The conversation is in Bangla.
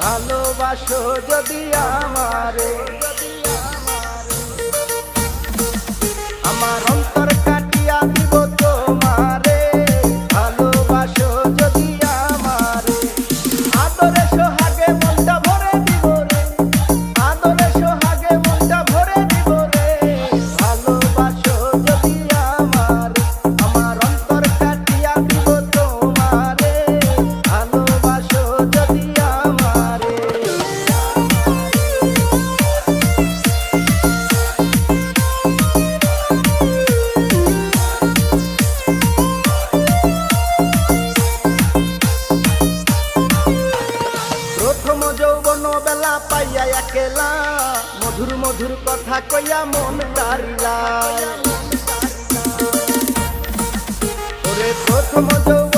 ভালোবাসো যদি আমারে, আমার অন্তর কাটিয়া দিব তোমারে। ভালোবাসো যদি আমারে, আদরে সোহাগে মনটা ভরে দিব রে, আদরে সোহাগে মনটা ভরে দিব রে। ভালোবাসো যদি আমারে, আমার অন্তর কাটিয়া দিব তোমারে। ভালোবাসো যদি আমারে। প্রথম যৌবন বেলা পাইয়া একেলা, মধুর মধুর কথা কইয়া মন কারিলা। ওরে প্রথম যৌবন